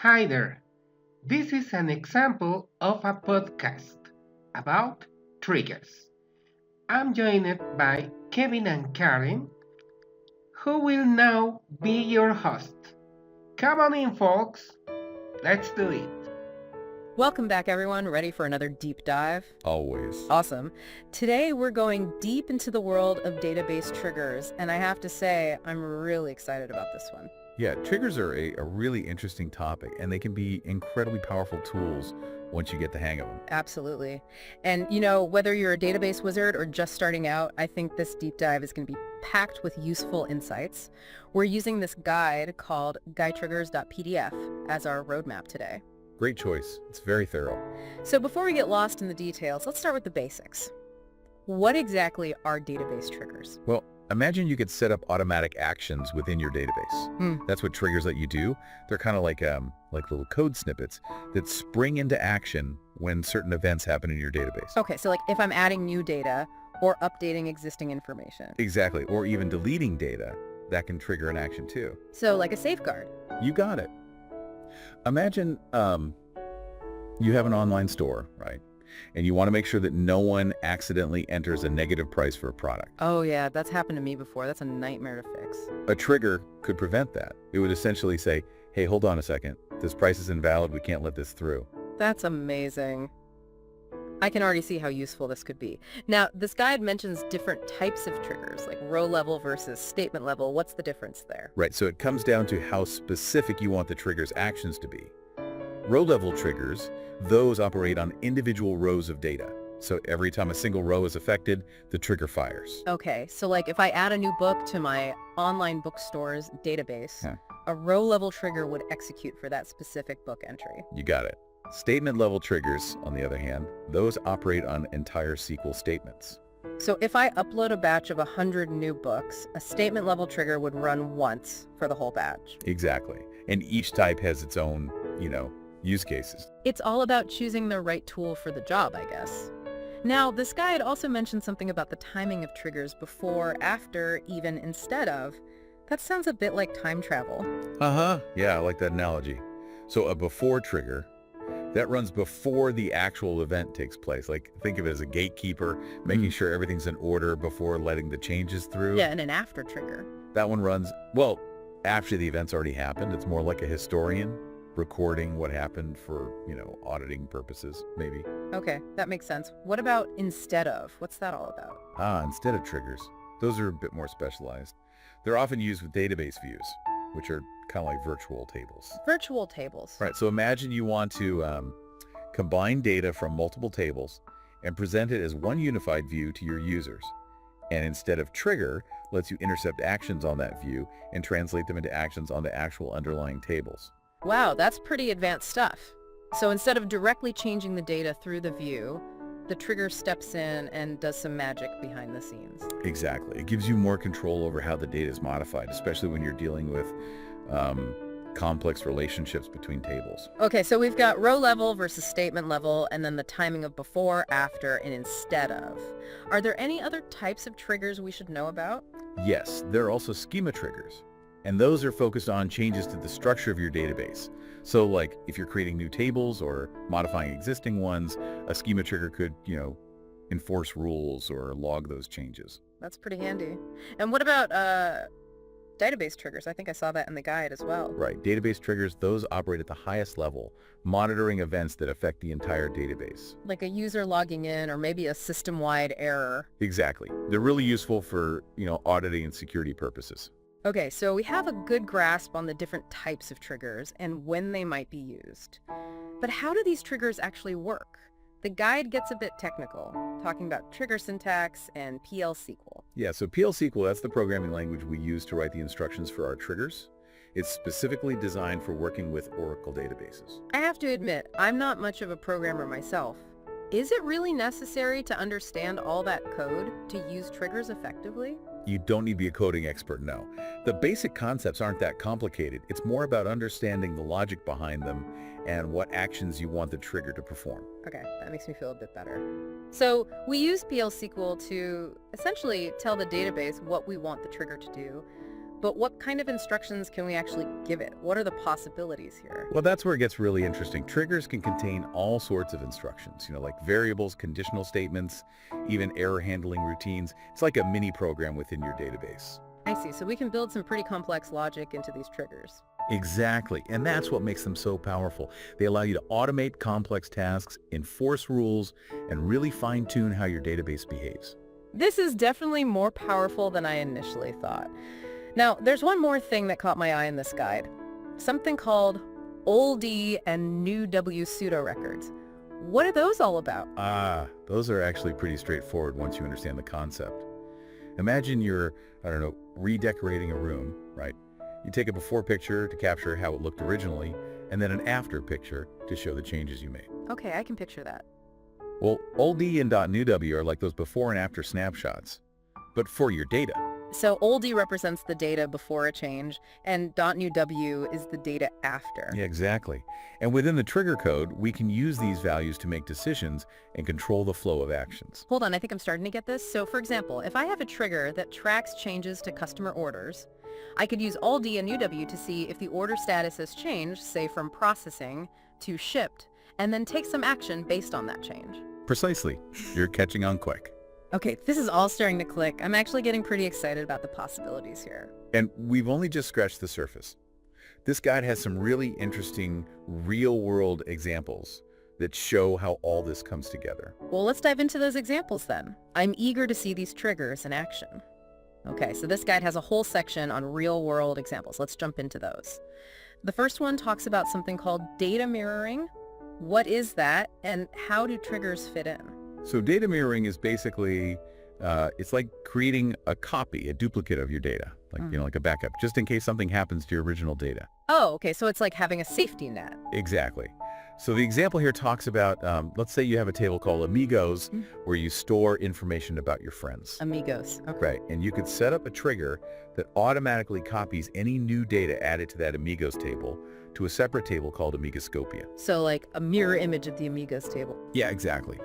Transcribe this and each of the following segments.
Hi there. This is an example of a podcast about triggers. I'm joined by Kevin and Karen, who will now be your host. Come on in, folks. Let's do it. Welcome back, everyone. Ready for another deep dive? Always. Awesome. Today, we're going deep into the world of database triggers, and I have to say, I'm really excited about this one. Yeah, triggers are a really interesting topic, and they can be incredibly powerful tools once you get the hang of them. Absolutely. And, whether you're a database wizard or just starting out, I think this deep dive is going to be packed with useful insights. We're using this guide called guidetriggers.pdf as our roadmap today. Great choice. It's very thorough. So before we get lost in the details, let's start with the basics. What exactly are database triggers? Well, imagine you could set up automatic actions within your database. That's what triggers let you do. They're kind of like little code snippets that spring into action when certain events happen in your database. Okay, so like if I'm adding new data or updating existing information. Exactly. Or even deleting data, that can trigger an action too. So like a safeguard. You got it. Imagine you have an online store, right? And you want to make sure that no one accidentally enters a negative price for a product. Oh yeah, that's happened to me before. That's a nightmare to fix. A trigger could prevent that. It would essentially say, hey, hold on a second. This price is invalid. We can't let this through. That's amazing. I can already see how useful this could be. Now, this guide mentions different types of triggers, like row level versus statement level. What's the difference there? Right, so it comes down to how specific you want the trigger's actions to be. Row-level triggers, those operate on individual rows of data. So every time a single row is affected, the trigger fires. Okay, so like if I add a new book to my online bookstore's database, Yeah. a row level trigger would execute for that specific book entry. You got it. Statement-level triggers, on the other hand, those operate on entire SQL statements. So if I upload a batch of 100 new books, a statement level trigger would run once for the whole batch. Exactly. And each type has its own, use cases. It's all about choosing the right tool for the job, I guess. Now, this guide also mentioned something about the timing of triggers before, after, even instead of. That sounds a bit like time travel. Uh-huh. Yeah, I like that analogy. So a before trigger, that runs before the actual event takes place. Like, think of it as a gatekeeper, making sure everything's in order before letting the changes through. Yeah, and an after trigger. That one runs, well, after the event's already happened. It's more like a historian recording what happened for, auditing purposes, maybe. Okay, that makes sense. What about instead of? What's that all about? Instead of triggers. Those are a bit more specialized. They're often used with database views, which are kind of like virtual tables. Virtual tables. Right, so imagine you want to combine data from multiple tables and present it as one unified view to your users. And instead of trigger, lets you intercept actions on that view and translate them into actions on the actual underlying tables. Wow, that's pretty advanced stuff. So instead of directly changing the data through the view, the trigger steps in and does some magic behind the scenes. Exactly. It gives you more control over how the data is modified, especially when you're dealing with complex relationships between tables. Okay, so we've got row level versus statement level, and then the timing of before, after, and instead of. Are there any other types of triggers we should know about? Yes, there are also schema triggers, and those are focused on changes to the structure of your database. So like if you're creating new tables or modifying existing ones, a schema trigger could, enforce rules or log those changes. That's pretty handy. And what about database triggers? I think I saw that in the guide as well. Right. Database triggers, those operate at the highest level, monitoring events that affect the entire database. Like a user logging in or maybe a system-wide error. Exactly. They're really useful for, auditing and security purposes. Okay, so we have a good grasp on the different types of triggers and when they might be used. But how do these triggers actually work? The guide gets a bit technical, talking about trigger syntax and PL/SQL. Yeah, so PL/SQL, that's the programming language we use to write the instructions for our triggers. It's specifically designed for working with Oracle databases. I have to admit, I'm not much of a programmer myself. Is it really necessary to understand all that code to use triggers effectively? You don't need to be a coding expert, no. The basic concepts aren't that complicated. It's more about understanding the logic behind them and what actions you want the trigger to perform. Okay, that makes me feel a bit better. So we use PL/SQL to essentially tell the database what we want the trigger to do. But what kind of instructions can we actually give it? What are the possibilities here? Well, that's where it gets really interesting. Triggers can contain all sorts of instructions, like variables, conditional statements, even error handling routines. It's like a mini program within your database. I see. So we can build some pretty complex logic into these triggers. Exactly. And that's what makes them so powerful. They allow you to automate complex tasks, enforce rules, and really fine-tune how your database behaves. This is definitely more powerful than I initially thought. Now, there's one more thing that caught my eye in this guide. Something called old D and new W pseudo records. What are those all about? Those are actually pretty straightforward once you understand the concept. Imagine you're, redecorating a room, right? You take a before picture to capture how it looked originally, and then an after picture to show the changes you made. Okay, I can picture that. Well, old D and .new W are like those before and after snapshots, but for your data. So old D represents the data before a change, and .new W is the data after. Yeah, exactly. And within the trigger code, we can use these values to make decisions and control the flow of actions. Hold on, I think I'm starting to get this. So for example, if I have a trigger that tracks changes to customer orders, I could use old D and new W to see if the order status has changed, say from processing to shipped, and then take some action based on that change. Precisely. You're catching on quick. Okay, this is all starting to click. I'm actually getting pretty excited about the possibilities here. And we've only just scratched the surface. This guide has some really interesting real-world examples that show how all this comes together. Well, let's dive into those examples then. I'm eager to see these triggers in action. Okay, so this guide has a whole section on real-world examples. Let's jump into those. The first one talks about something called data mirroring. What is that, and how do triggers fit in? So data mirroring is basically, it's like creating a copy, a duplicate of your data, like a backup, just in case something happens to your original data. Oh, okay, so it's like having a safety net. Exactly. So the example here talks about, let's say you have a table called Amigos, where you store information about your friends. Amigos. Okay. Right, and you could set up a trigger that automatically copies any new data added to that Amigos table to a separate table called Amigoscopia. So like a mirror image of the Amigos table. Yeah, exactly.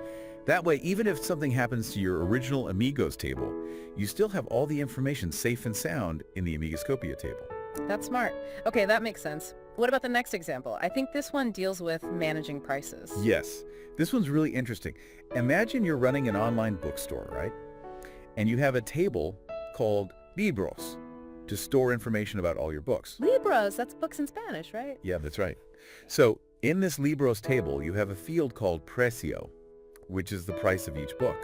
That way, even if something happens to your original Amigos table, you still have all the information safe and sound in the Amigoscopia table. That's smart. Okay, that makes sense. What about the next example? I think this one deals with managing prices. Yes, this one's really interesting. Imagine you're running an online bookstore, right? And you have a table called Libros to store information about all your books. Libros, that's books in Spanish, right? Yeah, that's right. So in this Libros table, you have a field called Precio, which is the price of each book.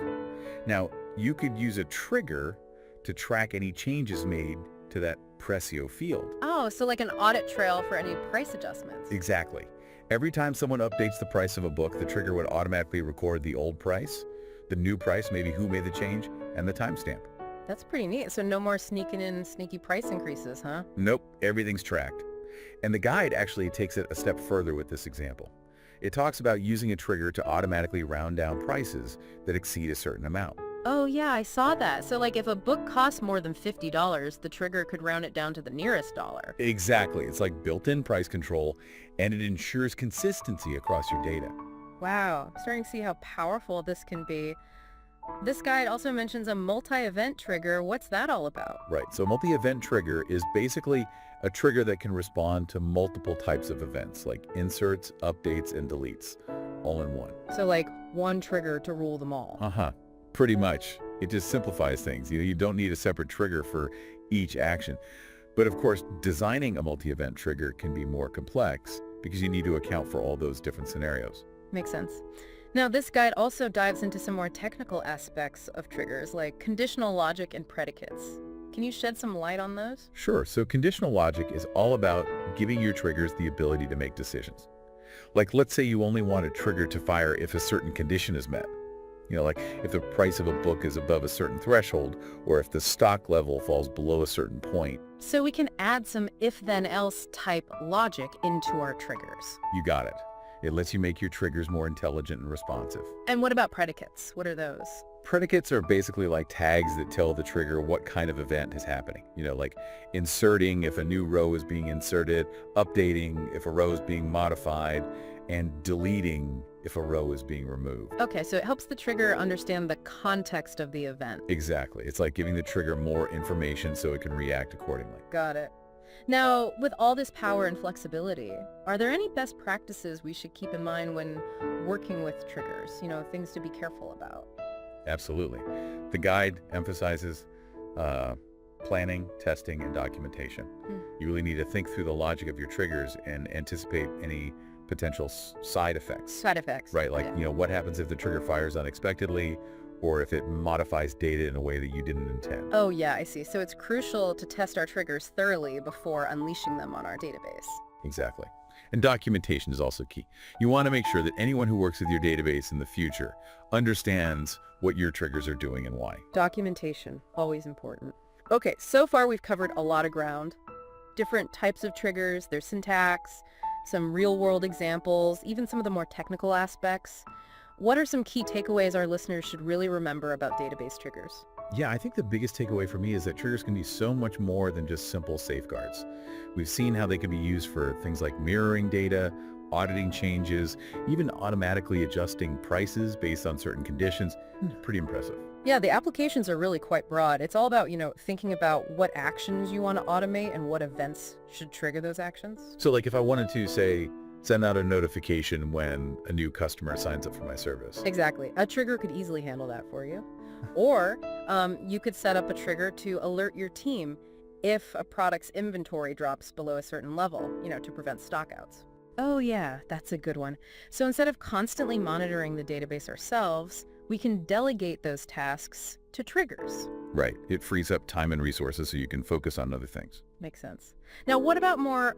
Now, you could use a trigger to track any changes made to that Precio field. Oh, so like an audit trail for any price adjustments. Exactly. Every time someone updates the price of a book, the trigger would automatically record the old price, the new price, maybe who made the change, and the timestamp. That's pretty neat. So no more sneaking in sneaky price increases, huh? Nope, everything's tracked. And the guide actually takes it a step further with this example. It talks about using a trigger to automatically round down prices that exceed a certain amount. Oh yeah, I saw that. So like if a book costs more than $50, the trigger could round it down to the nearest dollar. Exactly. It's like built-in price control, and it ensures consistency across your data. Wow, I'm starting to see how powerful this can be. This guide also mentions a multi-event trigger. What's that all about? Right. So multi-event trigger is basically a trigger that can respond to multiple types of events, like inserts, updates, and deletes, all in one. So like one trigger to rule them all. Pretty much. It just simplifies things. You don't need a separate trigger for each action. But of course, designing a multi-event trigger can be more complex because you need to account for all those different scenarios. Makes sense. Now, this guide also dives into some more technical aspects of triggers, like conditional logic and predicates. Can you shed some light on those? Sure. So conditional logic is all about giving your triggers the ability to make decisions. Like, let's say you only want a trigger to fire if a certain condition is met. Like if the price of a book is above a certain threshold, or if the stock level falls below a certain point. So we can add some if-then-else type logic into our triggers. You got it. It lets you make your triggers more intelligent and responsive. And what about predicates? What are those? Predicates are basically like tags that tell the trigger what kind of event is happening. Like inserting if a new row is being inserted, updating if a row is being modified, and deleting if a row is being removed. Okay, so it helps the trigger understand the context of the event. Exactly. It's like giving the trigger more information so it can react accordingly. Got it. Now, with all this power and flexibility, are there any best practices we should keep in mind when working with triggers? Things to be careful about. Absolutely. The guide emphasizes planning, testing, and documentation. You really need to think through the logic of your triggers and anticipate any potential side effects. Side effects. Right, like, yeah. what happens if the trigger fires unexpectedly or if it modifies data in a way that you didn't intend. Oh, yeah, I see. So it's crucial to test our triggers thoroughly before unleashing them on our database. Exactly. And documentation is also key. You want to make sure that anyone who works with your database in the future understands what your triggers are doing and why. Documentation, always important. Okay, so far we've covered a lot of ground. Different types of triggers, their syntax, some real-world examples, even some of the more technical aspects. What are some key takeaways our listeners should really remember about database triggers? Yeah, I think the biggest takeaway for me is that triggers can be so much more than just simple safeguards. We've seen how they can be used for things like mirroring data, auditing changes, even automatically adjusting prices based on certain conditions. Pretty impressive. Yeah, the applications are really quite broad. It's all about, thinking about what actions you want to automate and what events should trigger those actions. So like if I wanted to, say, send out a notification when a new customer signs up for my service. Exactly. A trigger could easily handle that for you. Or you could set up a trigger to alert your team if a product's inventory drops below a certain level, to prevent stockouts. Oh yeah, that's a good one. So instead of constantly monitoring the database ourselves, we can delegate those tasks to triggers. Right. It frees up time and resources so you can focus on other things. Makes sense. Now, what about more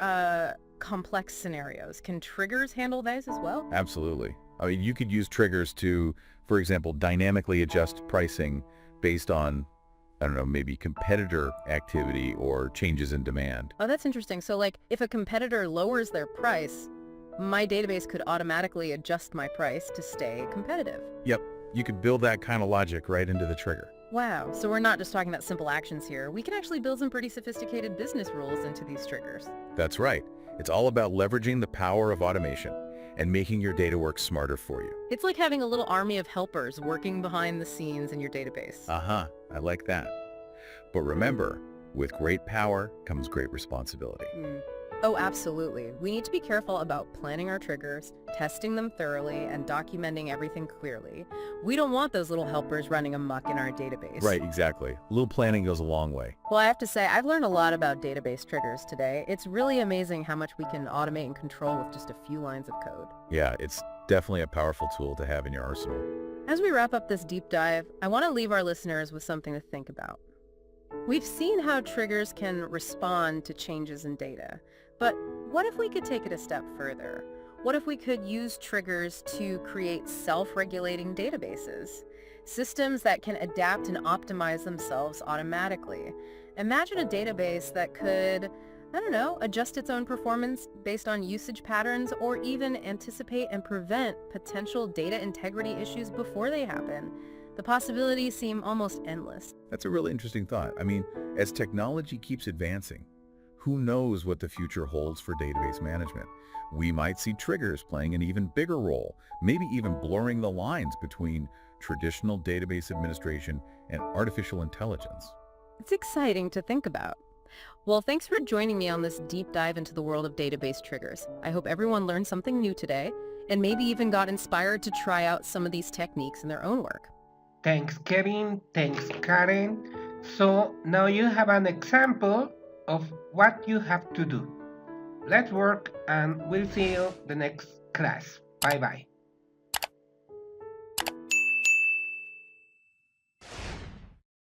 complex scenarios? Can triggers handle those as well? Absolutely. I mean, you could use triggers to, for example, dynamically adjust pricing based on, I don't know, maybe competitor activity or changes in demand. Oh, that's interesting. So like if a competitor lowers their price, my database could automatically adjust my price to stay competitive. Yep. You could build that kind of logic right into the trigger. Wow. So we're not just talking about simple actions here. We can actually build some pretty sophisticated business rules into these triggers. That's right. It's all about leveraging the power of automation and making your data work smarter for you. It's like having a little army of helpers working behind the scenes in your database. I like that. But remember, with great power comes great responsibility. Oh, absolutely. We need to be careful about planning our triggers, testing them thoroughly, and documenting everything clearly. We don't want those little helpers running amok in our database. Right, exactly. A little planning goes a long way. Well, I have to say, I've learned a lot about database triggers today. It's really amazing how much we can automate and control with just a few lines of code. Yeah, it's definitely a powerful tool to have in your arsenal. As we wrap up this deep dive, I want to leave our listeners with something to think about. We've seen how triggers can respond to changes in data. But what if we could take it a step further? What if we could use triggers to create self-regulating databases? Systems that can adapt and optimize themselves automatically. Imagine a database that could, adjust its own performance based on usage patterns or even anticipate and prevent potential data integrity issues before they happen. The possibilities seem almost endless. That's a really interesting thought. I mean, as technology keeps advancing, who knows what the future holds for database management? We might see triggers playing an even bigger role, maybe even blurring the lines between traditional database administration and artificial intelligence. It's exciting to think about. Well, thanks for joining me on this deep dive into the world of database triggers. I hope everyone learned something new today and maybe even got inspired to try out some of these techniques in their own work. Thanks, Kevin. Thanks, Karen. So now you have an example of what you have to do. Let's work and we'll see you the next class. Bye-bye.